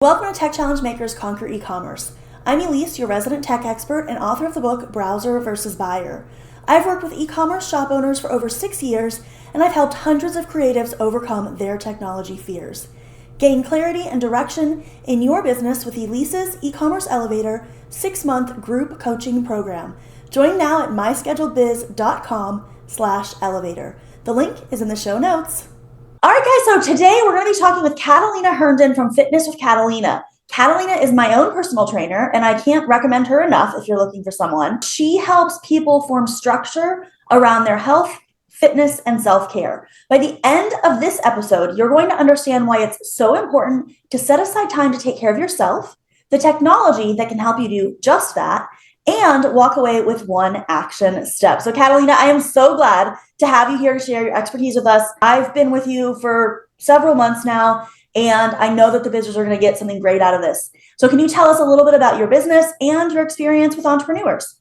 Welcome to Tech Challenge Makers Conquer E-Commerce. I'm Elise, your resident tech expert and author of the book Browser versus Buyer. I've worked with e-commerce shop owners for over 6 years, and I've helped hundreds of creatives overcome their technology fears. Gain clarity and direction in your business with Elise's E-Commerce Elevator 6-month group coaching program. Join now at myscheduledbiz.com/elevator. The link is in the show notes. All right, guys, so today we're going to be talking with Catalina Herndon from Fitness with Catalina. Catalina is my own personal trainer, and I can't recommend her enough if you're looking for someone. She helps people form structure around their health, fitness, and self-care. By the end of this episode, you're going to understand why it's so important to set aside time to take care of yourself, the technology that can help you do just that, and walk away with one action step. So Catalina, I am so glad to have you here to share your expertise with us. I've been with you for several months now, and I know that the business are going to get something great out of this. So can you tell us a little bit about your business and your experience with entrepreneurs?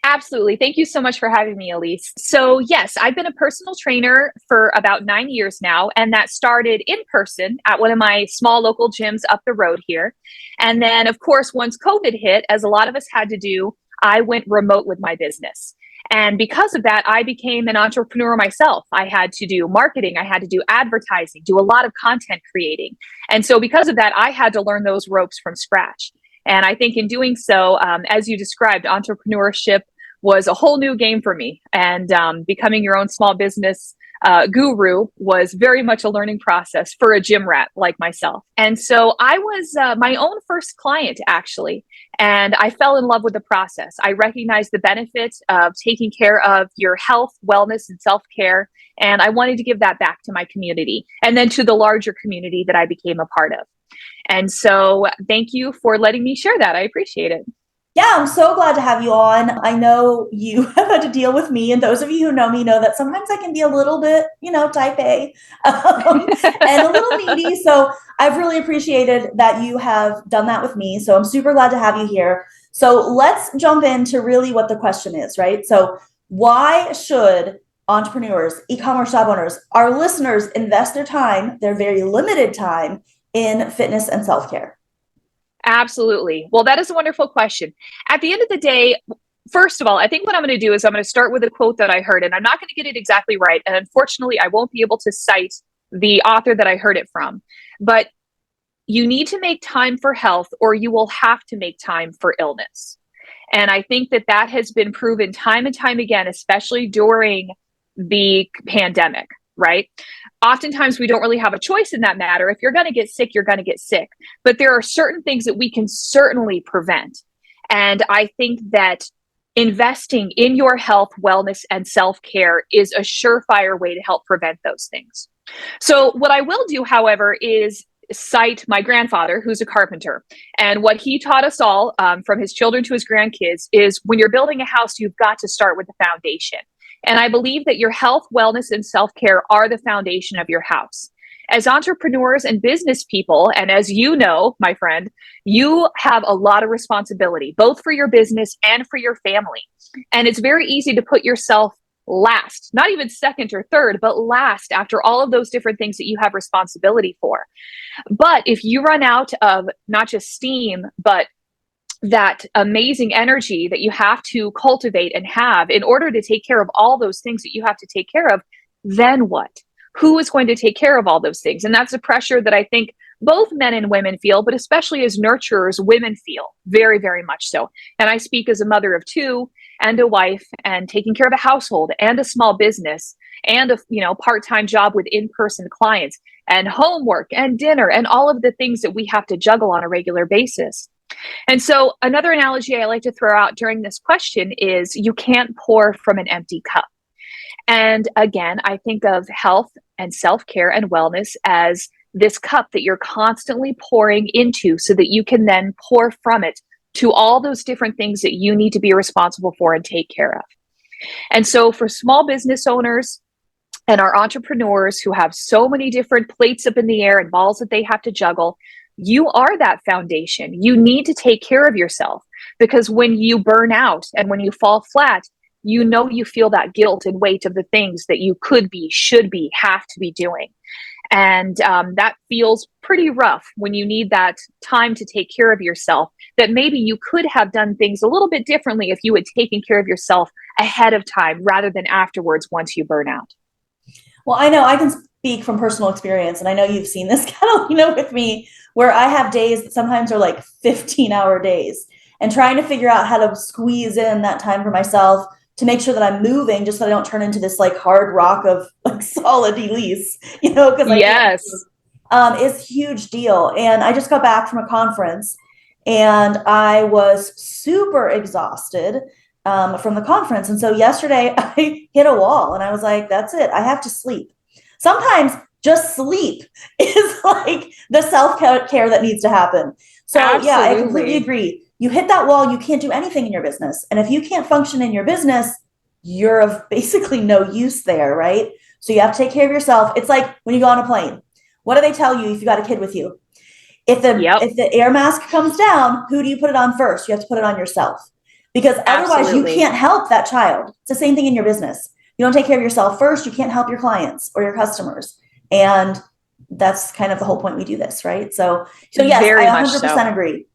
Absolutely. Thank you so much for having me, Elise. So yes, I've been a personal trainer for about 9 years now, and that started in person at one of my small local gyms up the road here. And then, of course, once COVID hit, as a lot of us had to do, I went remote with my business. And because of that, I became an entrepreneur myself. I had to do marketing, I had to do advertising, do a lot of content creating. And so because of that, I had to learn those ropes from scratch. And I think in doing so, as you described, entrepreneurship was a whole new game for me. And becoming your own small business guru was very much a learning process for a gym rat like myself. And so I was my own first client, actually. And I fell in love with the process. I recognized the benefits of taking care of your health, wellness, and self-care. And I wanted to give that back to my community and then to the larger community that I became a part of. And so thank you for letting me share that. I appreciate it. Yeah, I'm so glad to have you on. I know you have had to deal with me, and those of you who know me know that sometimes I can be a little bit, type A, and a little needy. So I've really appreciated that you have done that with me. So I'm super glad to have you here. So let's jump into really what the question is, right? So why should entrepreneurs, e-commerce shop owners, our listeners invest their time, their very limited time, in fitness and self-care? Absolutely. Well, that is a wonderful question. At the end of the day, first of all, I think what I'm going to do is I'm going to start with a quote that I heard, and I'm not going to get it exactly right. And unfortunately, I won't be able to cite the author that I heard it from. But you need to make time for health, or you will have to make time for illness. And I think that that has been proven time and time again, especially during the pandemic, right? Oftentimes, we don't really have a choice in that matter. If you're going to get sick, you're going to get sick. But there are certain things that we can certainly prevent. And I think that investing in your health, wellness, and self-care is a surefire way to help prevent those things. So what I will do, however, is cite my grandfather, who's a carpenter. And what he taught us all, from his children to his grandkids, is when you're building a house, you've got to start with the foundation. And I believe that your health, wellness, and self-care are the foundation of your house. As entrepreneurs and business people, and as you know, my friend, you have a lot of responsibility, both for your business and for your family. And it's very easy to put yourself last, not even second or third, but last after all of those different things that you have responsibility for. But if you run out of not just steam, but that amazing energy that you have to cultivate and have in order to take care of all those things that you have to take care of, then what? Who is going to take care of all those things? And that's a pressure that I think both men and women feel, but especially as nurturers, women feel very, very much so. And I speak as a mother of two and a wife, and taking care of a household and a small business and a part-time job with in-person clients and homework and dinner and all of the things that we have to juggle on a regular basis. And so another analogy I like to throw out during this question is you can't pour from an empty cup. And again, I think of health and self-care and wellness as this cup that you're constantly pouring into so that you can then pour from it to all those different things that you need to be responsible for and take care of. And so for small business owners and our entrepreneurs who have so many different plates up in the air and balls that they have to juggle, you are that foundation. You need to take care of yourself, because when you burn out and when you fall flat, you feel that guilt and weight of the things that you could be, should be, have to be doing. And that feels pretty rough when you need that time to take care of yourself, that maybe you could have done things a little bit differently if you had taken care of yourself ahead of time rather than afterwards once you burn out. Well, I know I can speak from personal experience, and I know you've seen this, Catalina, with me, where I have days that sometimes are like 15-hour days, and trying to figure out how to squeeze in that time for myself to make sure that I'm moving, just so I don't turn into this like hard rock of like solid Elise, because I can't. Yes. Is a huge deal. And I just got back from a conference, and I was super exhausted from the conference. And so yesterday I hit a wall, and I was like, that's it. I have to sleep. Sometimes just sleep is like the self-care that needs to happen. So Absolutely. yeah, I completely agree. You hit that wall, you can't do anything in your business. And if you can't function in your business, you're of basically no use there, right? So you have to take care of yourself. It's like when you go on a plane. What do they tell you if you got a kid with you? If the air mask comes down, who do you put it on first? You have to put it on yourself, because otherwise Absolutely. you can't help that child. It's the same thing in your business. You don't take care of yourself first, you can't help your clients or your customers. And that's kind of the whole point we do this, right? So yes, Very I much 100% so. agree.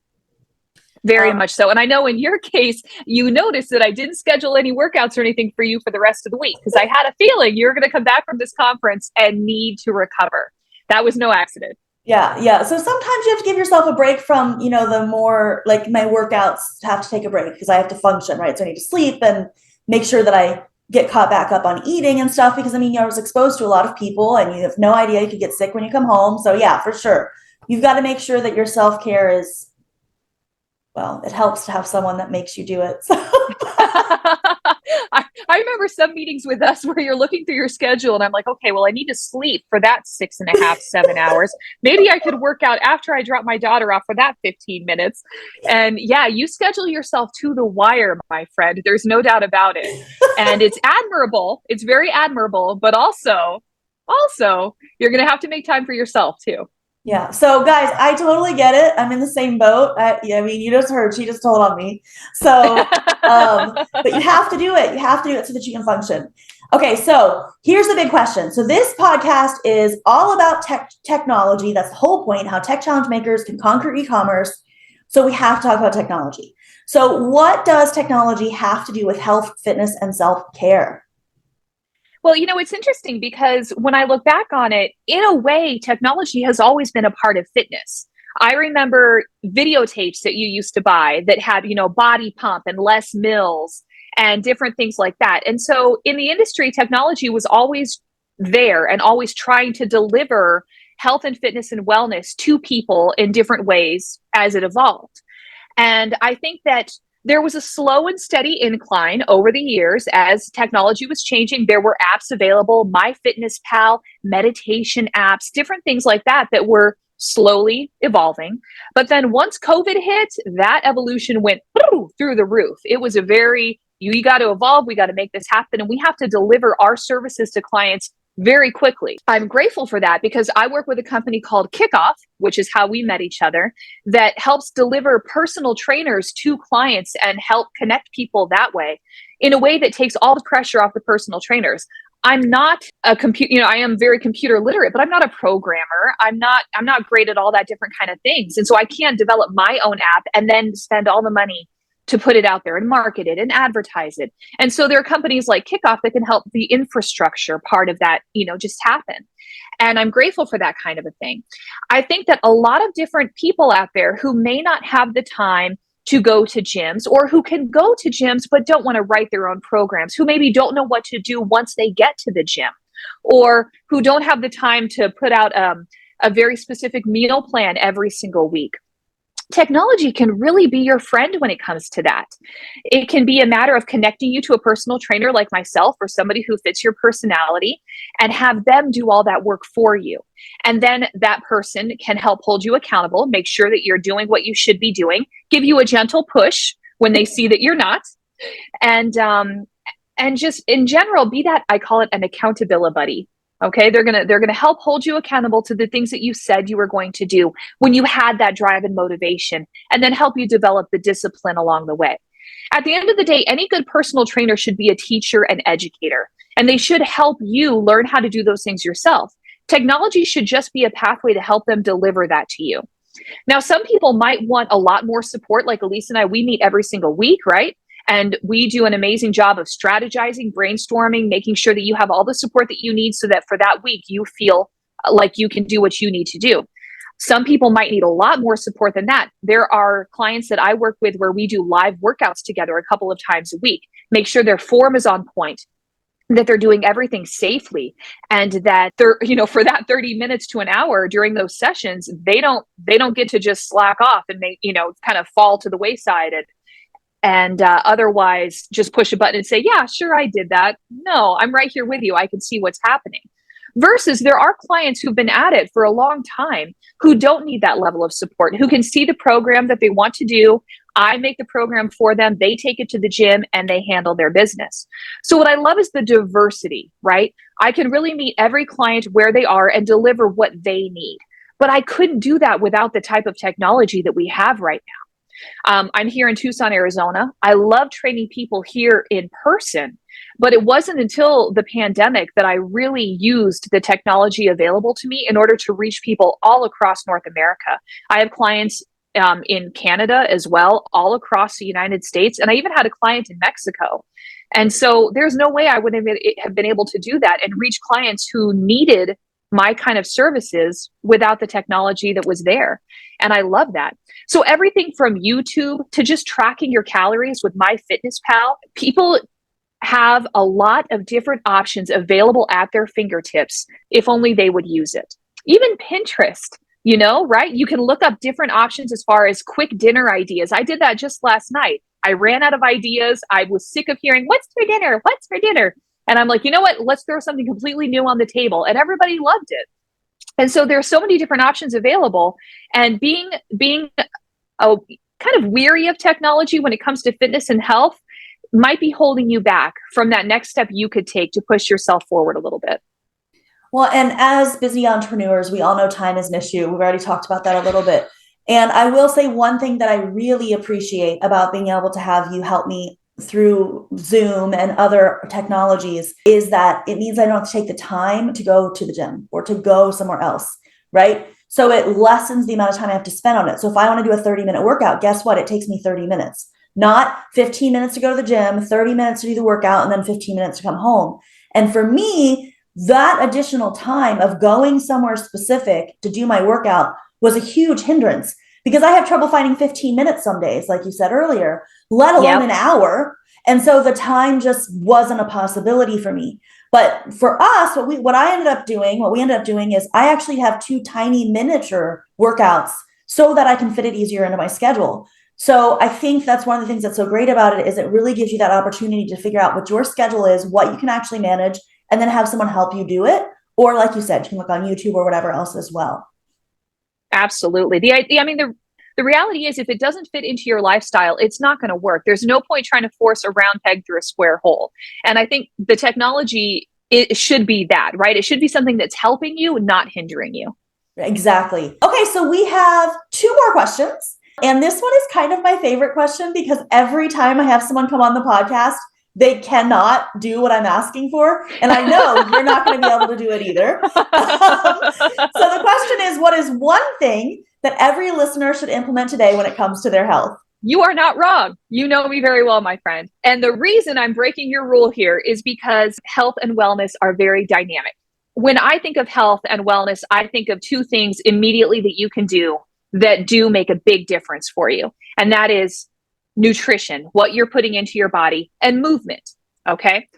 Very much so. And I know in your case, you noticed that I didn't schedule any workouts or anything for you for the rest of the week, because I had a feeling you're going to come back from this conference and need to recover. That was no accident. Yeah. So sometimes you have to give yourself a break from, the more like my workouts have to take a break because I have to function, right? So I need to sleep and make sure that I get caught back up on eating and stuff, because I was exposed to a lot of people, and you have no idea you could get sick when you come home. So yeah, for sure. You've got to make sure that your self-care is, well, it helps to have someone that makes you do it. So. I remember some meetings with us where you're looking through your schedule and I'm like, okay, well, I need to sleep for that 6.5, 7 hours. Maybe I could work out after I drop my daughter off for that 15 minutes. And yeah, you schedule yourself to the wire, my friend. There's no doubt about it. And it's admirable. It's very admirable, but also you're going to have to make time for yourself too. Yeah. So guys, I totally get it. I'm in the same boat. You just heard, she just told on me. So, but you have to do it. You have to do it so that you can function. Okay. So here's the big question. So this podcast is all about technology. That's the whole point, how tech challenge makers can conquer e-commerce. So we have to talk about technology. So what does technology have to do with health, fitness, and self-care? Well, it's interesting because when I look back on it, in a way, technology has always been a part of fitness. I remember videotapes that you used to buy that had, body pump and Les Mills and different things like that. And so in the industry, technology was always there and always trying to deliver health and fitness and wellness to people in different ways as it evolved. And I think that there was a slow and steady incline over the years as technology was changing. There were apps available, MyFitnessPal, meditation apps, different things like that were slowly evolving. But then once COVID hit, that evolution went through the roof. It was you got to evolve, we got to make this happen, and we have to deliver our services to clients very quickly. I'm grateful for that because I work with a company called Kickoff, which is how we met each other, that helps deliver personal trainers to clients and help connect people that way in a way that takes all the pressure off the personal trainers. I'm not a computer, I am very computer literate, but I'm not a programmer. I'm not great at all that different kind of things. And so I can't develop my own app and then spend all the money to put it out there and market it and advertise it. And so there are companies like Kickoff that can help the infrastructure part of that, just happen. And I'm grateful for that kind of a thing. I think that a lot of different people out there who may not have the time to go to gyms, or who can go to gyms but don't want to write their own programs, who maybe don't know what to do once they get to the gym, or who don't have the time to put out a very specific meal plan every single week. Technology can really be your friend when it comes to that. It can be a matter of connecting you to a personal trainer like myself or somebody who fits your personality and have them do all that work for you. And then that person can help hold you accountable, make sure that you're doing what you should be doing, give you a gentle push when they see that you're not. And just in general, be that, I call it an accountability buddy. Okay, they're gonna help hold you accountable to the things that you said you were going to do when you had that drive and motivation, and then help you develop the discipline along the way. At the end of the day, any good personal trainer should be a teacher and educator, and they should help you learn how to do those things yourself. Technology should just be a pathway to help them deliver that to you. Now, some people might want a lot more support. Like Elise and I, we meet every single week, right? And we do an amazing job of strategizing, brainstorming, making sure that you have all the support that you need so that for that week, you feel like you can do what you need to do. Some people might need a lot more support than that. There are clients that I work with where we do live workouts together a couple of times a week, make sure their form is on point, that they're doing everything safely, and that they're, for that 30 minutes to an hour during those sessions, they don't get to just slack off and kind of fall to the wayside and otherwise just push a button and say, yeah, sure, I did that. No, I'm right here with you. I can see what's happening. Versus there are clients who've been at it for a long time who don't need that level of support, who can see the program that they want to do. I make the program for them. They take it to the gym and they handle their business. So what I love is the diversity, right? I can really meet every client where they are and deliver what they need. But I couldn't do that without the type of technology that we have right now. I'm here in Tucson, Arizona. I love training people here in person, but it wasn't until the pandemic that I really used the technology available to me in order to reach people all across North America. I have clients in Canada as well, all across the United States. And I even had a client in Mexico. And so there's no way I would have been able to do that and reach clients who needed my kind of services without the technology that was there. And I love that. So everything from YouTube to just tracking your calories with MyFitnessPal, people have a lot of different options available at their fingertips if only they would use it. Even Pinterest, right? You can look up different options as far as quick dinner ideas. I did that just last night. I ran out of ideas. I was sick of hearing, what's for dinner? What's for dinner? And I'm like, you know what? Let's throw something completely new on the table. And everybody loved it. And so there's so many different options available. And being kind of weary of technology when it comes to fitness and health might be holding you back from that next step you could take to push yourself forward a little bit. Well, and as busy entrepreneurs, we all know time is an issue. We've already talked about that a little bit. And I will say one thing that I really appreciate about being able to have you help me through Zoom and other technologies is that it means I don't have to take the time to go to the gym or to go somewhere else, right? So it lessens the amount of time I have to spend on it. So if I want to do a 30-minute workout, guess what? It takes me 30 minutes, not 15 minutes to go to the gym, 30 minutes to do the workout, and then 15 minutes to come home. And for me, that additional time of going somewhere specific to do my workout was a huge hindrance because I have trouble finding 15 minutes some days, like you said earlier, let alone an hour. And so the time just wasn't a possibility for me. But for us, what we ended up doing is I actually have 2 tiny miniature workouts so that I can fit it easier into my schedule. So I think that's one of the things that's so great about it is it really gives you that opportunity to figure out what your schedule is, what you can actually manage, and then have someone help you do it. Or like you said, you can look on YouTube or whatever else as well. Absolutely. The reality is if it doesn't fit into your lifestyle, it's not going to work. There's no point trying to force a round peg through a square hole. And I think the technology, it should be that, right? It should be something that's helping you, not hindering you. Exactly. Okay, so we have 2 more questions. And this one is kind of my favorite question because every time I have someone come on the podcast, they cannot do what I'm asking for. And I know you're not going to be able to do it either. So the question is, what is one thing that every listener should implement today when it comes to their health? You are not wrong. You know me very well, my friend. And the reason I'm breaking your rule here is because health and wellness are very dynamic. When I think of health and wellness, I think of 2 things immediately that you can do that do make a big difference for you. And that is nutrition, what you're putting into your body, and movement. Okay.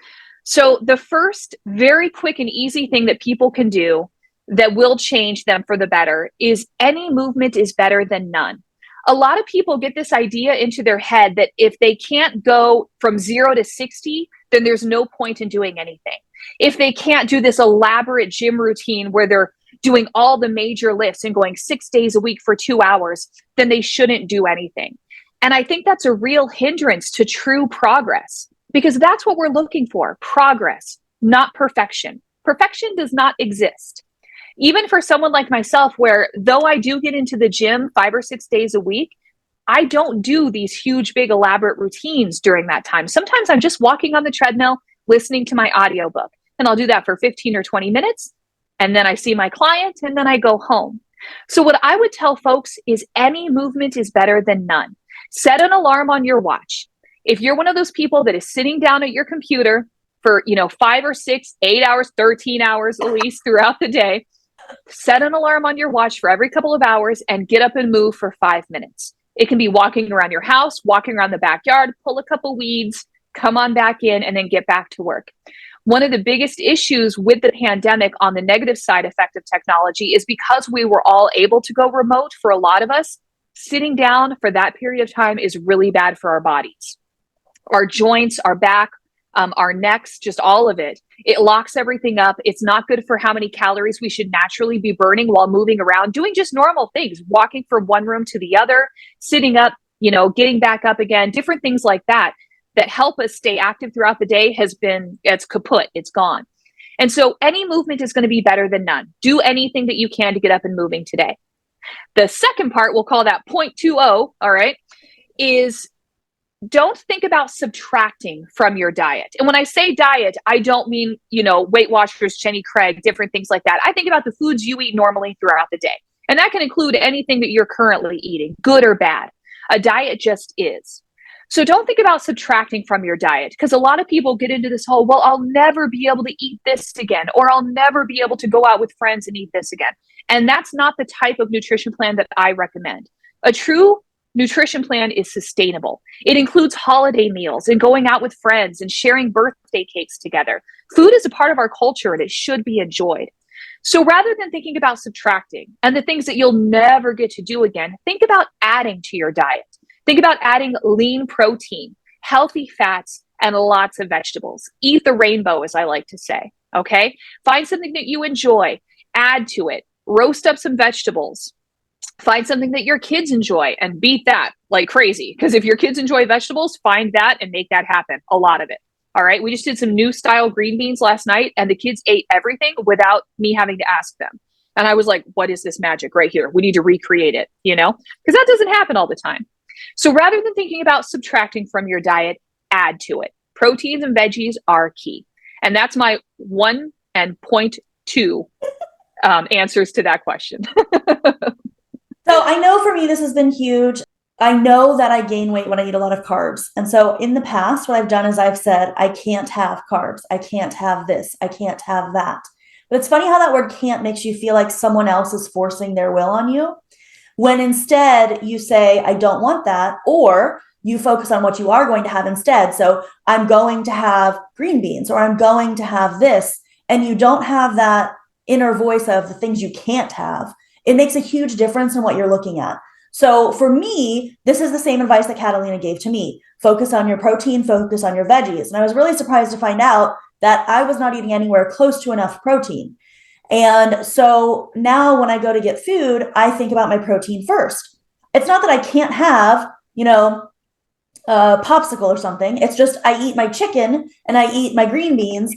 So the first very quick and easy thing that people can do that will change them for the better is any movement is better than none. A lot of people get this idea into their head that if they can't go from 0 to 60, then there's no point in doing anything. If they can't do this elaborate gym routine where they're doing all the major lifts and going 6 days a week for 2 hours, then they shouldn't do anything. And I think that's a real hindrance to true progress because that's what we're looking for, progress, not perfection. Perfection does not exist. Even for someone like myself, where though I do get into the gym 5 or 6 days a week, I don't do these huge, big, elaborate routines during that time. Sometimes I'm just walking on the treadmill, listening to my audiobook, and I'll do that for 15 or 20 minutes. and then I see my client, and then I go home. So what I would tell folks is any movement is better than none. Set an alarm on your watch. If you're one of those people that is sitting down at your computer for, 5 or 6, 8 hours, 13 hours, Elise, throughout the day, set an alarm on your watch for every couple of hours and get up and move for 5 minutes. It can be walking around your house, walking around the backyard, pull a couple weeds, come on back in, and then get back to work. One of the biggest issues with the pandemic on the negative side effect of technology is because we were all able to go remote for a lot of us, sitting down for that period of time is really bad for our bodies, our joints, our back, our necks, just all of it. It locks everything up. It's not good for how many calories we should naturally be burning while moving around, doing just normal things, walking from one room to the other, sitting up, getting back up again, different things like that help us stay active throughout the day it's kaput, it's gone. And so any movement is going to be better than none. Do anything that you can to get up and moving today. The second part, we'll call that 0.20, all right, is don't think about subtracting from your diet. And when I say diet, I don't mean, Weight Watchers, Jenny Craig, different things like that. I think about the foods you eat normally throughout the day. And that can include anything that you're currently eating, good or bad. A diet just is. So don't think about subtracting from your diet, because a lot of people get into this whole, well, I'll never be able to eat this again, or I'll never be able to go out with friends and eat this again. And that's not the type of nutrition plan that I recommend. A true nutrition plan is sustainable. It includes holiday meals and going out with friends and sharing birthday cakes together. Food is a part of our culture and it should be enjoyed. So rather than thinking about subtracting and the things that you'll never get to do again, think about adding to your diet. Think about adding lean protein, healthy fats, and lots of vegetables. Eat the rainbow, as I like to say, okay? Find something that you enjoy, add to it, roast up some vegetables. Find something that your kids enjoy and beat that like crazy. Because if your kids enjoy vegetables, find that and make that happen, a lot of it. All right, we just did some new style green beans last night and the kids ate everything without me having to ask them. And I was like, what is this magic right here? We need to recreate it, because that doesn't happen all the time. So rather than thinking about subtracting from your diet, add to it. Proteins and veggies are key. And that's my 1 and 0.2 answers to that question. So I know for me, this has been huge. I know that I gain weight when I eat a lot of carbs. And so in the past, what I've done is I've said, I can't have carbs. I can't have this. I can't have that. But it's funny how that word can't makes you feel like someone else is forcing their will on you, when instead you say, I don't want that, or you focus on what you are going to have instead. So I'm going to have green beans, or I'm going to have this, and you don't have that inner voice of the things you can't have. It makes a huge difference in what you're looking at. So for me, this is the same advice that Catalina gave to me. Focus on your protein, focus on your veggies. And I was really surprised to find out that I was not eating anywhere close to enough protein. And so now when I go to get food, I think about my protein first. It's not that I can't have, a popsicle or something. It's just I eat my chicken and I eat my green beans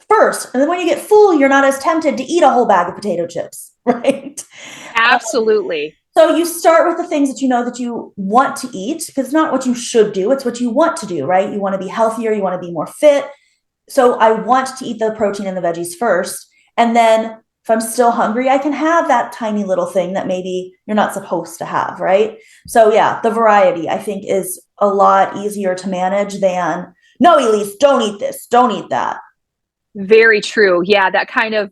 first. And then when you get full, you're not as tempted to eat a whole bag of potato chips, right? Absolutely. So you start with the things that you know that you want to eat, because it's not what you should do. It's what you want to do, right? You want to be healthier. You want to be more fit. So I want to eat the protein and the veggies first. And then if I'm still hungry, I can have that tiny little thing that maybe you're not supposed to have, right? So yeah, the variety I think is a lot easier to manage than, no, Elise, don't eat this, don't eat that. Very true. Yeah, that kind of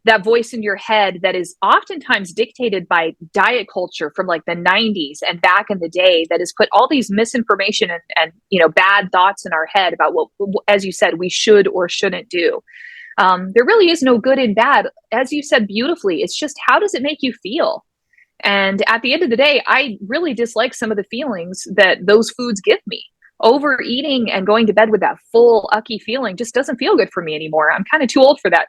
that voice in your head that is oftentimes dictated by diet culture from like the 90s and back in the day, that has put all these misinformation and bad thoughts in our head about what, as you said, we should or shouldn't do. There really is no good and bad. As you said beautifully, it's just, how does it make you feel? And at the end of the day, I really dislike some of the feelings that those foods give me. Overeating and going to bed with that full ucky feeling just doesn't feel good for me anymore. I'm kind of too old for that.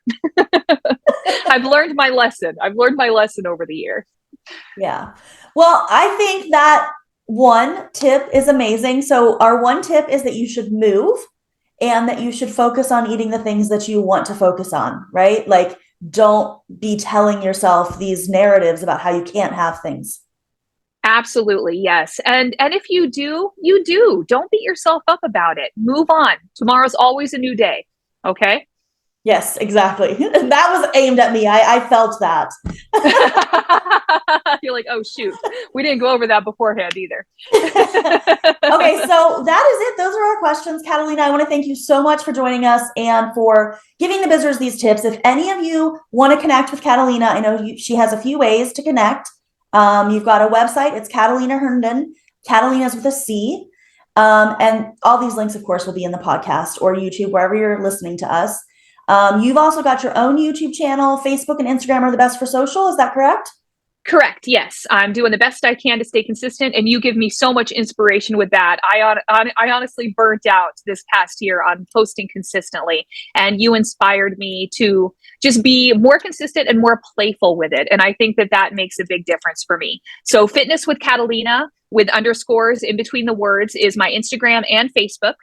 I've learned my lesson. I've learned my lesson over the years. Yeah. Well, I think that one tip is amazing. So our one tip is that you should move, and that you should focus on eating the things that you want to focus on, right? Like, don't be telling yourself these narratives about how you can't have things. Absolutely, yes. And if you do, you do. Don't beat yourself up about it. Move on. Tomorrow's always a new day. Okay? Yes, exactly. That was aimed at me. I felt that. You're like, oh shoot, we didn't go over that beforehand either. Okay, so that is it. Those are our questions. Catalina, I want to thank you so much for joining us and for giving the business these tips. If any of you want to connect with Catalina, I know she has a few ways to connect. You've got a website. It's Catalina Herndon. Catalina's with a C. And all these links, of course, will be in the podcast or YouTube, wherever you're listening to us. You've also got your own YouTube channel. Facebook and Instagram are the best for social. Is that correct? Correct. Yes. I'm doing the best I can to stay consistent, and you give me so much inspiration with that. I honestly burnt out this past year on posting consistently, and you inspired me to just be more consistent and more playful with it. And I think that makes a big difference for me. So Fitness with Catalina with underscores in between the words is my Instagram and Facebook.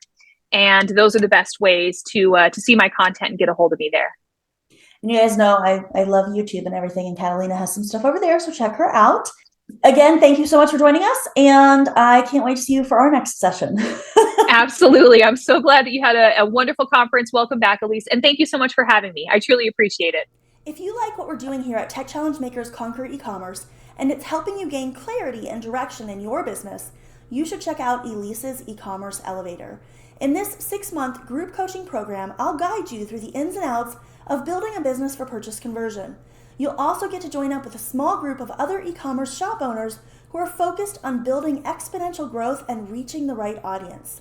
And those are the best ways to see my content and get a hold of me there. And you guys know I love YouTube and everything, and Catalina has some stuff over there, so check her out. Again, thank you so much for joining us, and I can't wait to see you for our next session. Absolutely. I'm so glad that you had a wonderful conference. Welcome back, Elise, and thank you so much for having me. I truly appreciate it. If you like what we're doing here at Tech Challenge Makers Conquer E-commerce, and it's helping you gain clarity and direction in your business, you should check out Elise's e-commerce elevator. In this 6-month group coaching program, I'll guide you through the ins and outs of building a business for purchase conversion. You'll also get to join up with a small group of other e-commerce shop owners who are focused on building exponential growth and reaching the right audience.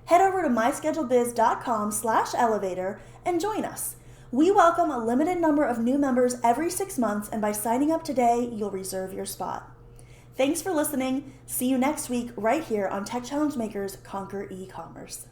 Head over to myscheduledbiz.com/elevator and join us. We welcome a limited number of new members every 6 months, and by signing up today, you'll reserve your spot. Thanks for listening. See you next week right here on Tech Challenge Makers Conquer E-commerce.